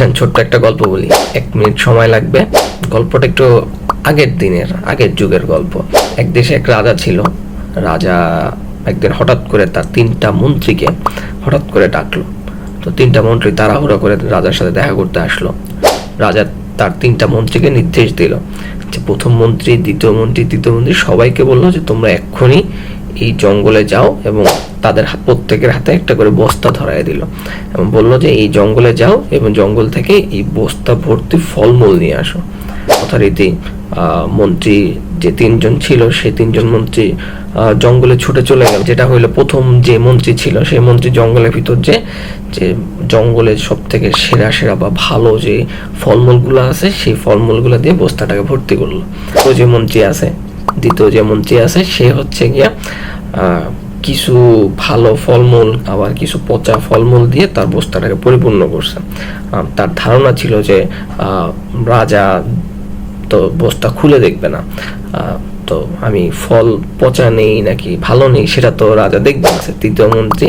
আসেন ছোট্ট একটা গল্প বলি, 1 মিনিট সময় লাগবে। গল্পটা একটু আগের যুগের গল্প। এক দেশে এক রাজা ছিল। রাজা একদিন হঠাৎ করে তার 3টা মন্ত্রীকে হঠাৎ করে ডাকলো। তো 3টা মন্ত্রী তাড়াহুড়ো করে রাজার সাথে দেখা করতে আসলো। রাজা তার 3টা মন্ত্রীকে নির্দেশ দিল যে প্রথম মন্ত্রী, দ্বিতীয় মন্ত্রী, তৃতীয় মন্ত্রী সবাইকে বললো যে তোমরা এক্ষুনি এই জঙ্গলে যাও, এবং তাদের প্রত্যেকের হাতে একটা করে বস্তা ধরায় দিল এবং বললো যে এই জঙ্গলে যাও এবং জঙ্গল থেকে এই বস্তা ভর্তি ফলমূল নিয়ে আসো। যথারীতি মন্ত্রী যে 3জন ছিল সেই 3জন মন্ত্রী জঙ্গলে ছুটে চলে গেল। যেটা হইলো প্রথম যে মন্ত্রী ছিল সেই মন্ত্রী জঙ্গলের ভিতর যে জঙ্গলের সব থেকে সেরা সেরা বা ভালো যে ফলমূলগুলো আছে সেই ফলমূলগুলো দিয়ে বস্তাটাকে ভর্তি করলো। তো যে মন্ত্রী আছে, দ্বিতীয় যে মন্ত্রী আছে, সে হচ্ছে গিয়া কিছু ভালো ফলমূল আবার কিছু পচা ফলমূল দিয়ে তার বস্তাটাকে পরিপূর্ণ করছে। তার ধারণা ছিল যে রাজা তো বস্তা খুলে দেখবে না, তো আমি ফল পচা নেই নাকি ভালো নেই সেটা তো রাজা দেখবে না। তৃতীয় মন্ত্রী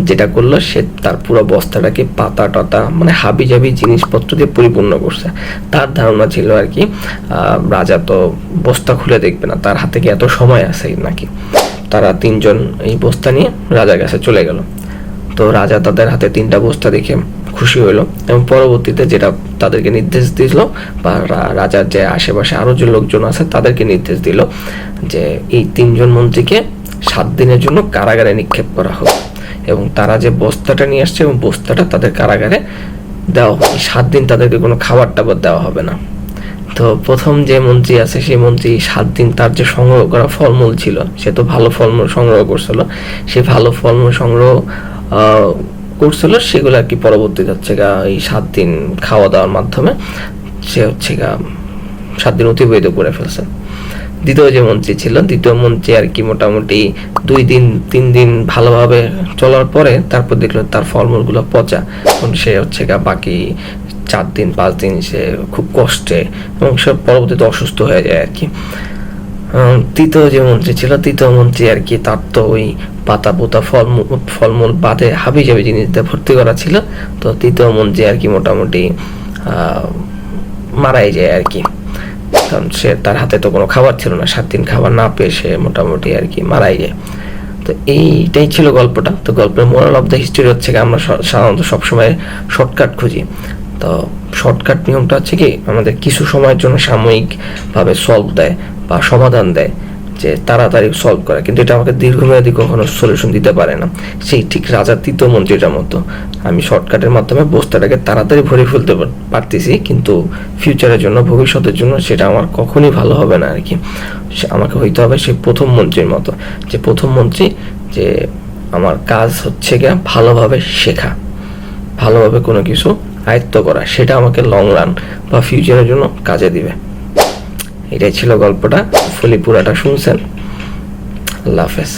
যেটা করলো, সে তার পুরো বস্তাটাকে পাতা টাতা মানে হাবি জাবি জিনিসপত্র দিয়ে পরিপূর্ণ করছে। তার ধারণা ছিল আর কি রাজা তো বস্তা খুলে দেখবে না, তার হাতে কি এত সময় আছে নাকি। তারা 3জন এই বস্তা নিয়ে রাজার কাছে চলে গেল। তো রাজা তাদের হাতে 3টা বস্তা দেখে খুশি হইলো এবং পরবর্তীতে যেটা তাদেরকে নির্দেশ দিল বা রাজার যে আশেপাশে আরো যে লোকজন আছে তাদেরকে নির্দেশ দিল যে এই 3জন মন্ত্রীকে 7 দিনের জন্য কারাগারে নিক্ষেপ করা হোক এবং তারা যে বস্তাটা নিয়ে আসছে এবং বস্তাটা তাদের কারাগারে দেওয়া হবে। 7 দিন তাদেরকে কোনো খাবার টাবার দেওয়া হবে না। তো প্রথম যে মন্ত্রী আছে সেই মন্ত্রী 7 দিন তার যে সংগ্রহ করা ফলমূল ছিল, সে তো ভালো ফলমূল সংগ্রহ করছিল, সে ভালো ফলমূল সংগ্রহ করছিল সেগুলো আর কি পরবর্তীতে হচ্ছে এই 7 দিন খাওয়া দাওয়ার মাধ্যমে সে হচ্ছে 7 দিন অতিবাহিত করে ফেলছে। দ্বিতীয় যে মন্ত্রী ছিল, দ্বিতীয় মন্ত্রী আর কি মোটামুটি 2 দিন 3 দিন ভালোভাবে চলার পরে তারপর দেখলো তার ফলমূলগুলো পচা, সে হচ্ছে বাকি 4 দিন 5 দিন সে খুব কষ্টে এবং সে পরবর্তীতে অসুস্থ হয়ে যায় আর কি। তৃতীয় যে মন্ত্রী ছিল, তৃতীয় মন্ত্রী আর কি তার তো ওই পাতা পোতা ফলমূল বাদে হাবি জাবি জিনিস দিয়ে ভর্তি করা ছিল। তো তৃতীয় মন্ত্রী আর কি মোটামুটি মারাই যায় আর কি, কারণ সে তার হাতে তো কোনো খাবার ছিল না, 7 দিন খাবার না পেয়ে সে মোটামুটি আর কি মারাই যায়। তো এইটাই ছিল গল্পটা। তো গল্পের মোরাল অফ দ্য হিস্ট্রি হচ্ছে আমরা সাধারণত সবসময় শর্টকাট খুঁজি। তো শর্টকাট নিয়মটা হচ্ছে কি আমাদের কিছু সময়ের জন্য সাময়িকভাবে সলভ দেয় বা সমাধান দেয়, যে তাড়াতাড়ি সলভ করা, কিন্তু এটা আমাকে দীর্ঘমেয়াদী কখনো সলিউশন দিতে পারে না। সেই ঠিক রাজার তৃতীয় মন্ত্রীটার মতো আমি শর্টকাটের মাধ্যমে বস্তাটাকে তাড়াতাড়ি ভরে ফেলতে পারতেছি, কিন্তু ফিউচারের জন্য ভবিষ্যতের জন্য সেটা আমার কখনই ভালো হবে না আর কি। আমাকে হইতে হবে সেই প্রথম মন্ত্রীর মতো, যে প্রথম মন্ত্রী যে আমার কাজ হচ্ছে গিয়ে ভালোভাবে শেখা, ভালোভাবে কোনো কিছু আয়ত্ত করা, সেটা আমাকে লং রান বা ফিউচারের জন্য কাজে দিবে। এটাই ছিল গল্পটা। ফুলি পুরাটা শুনছেন। আল্লাহ হাফেজ।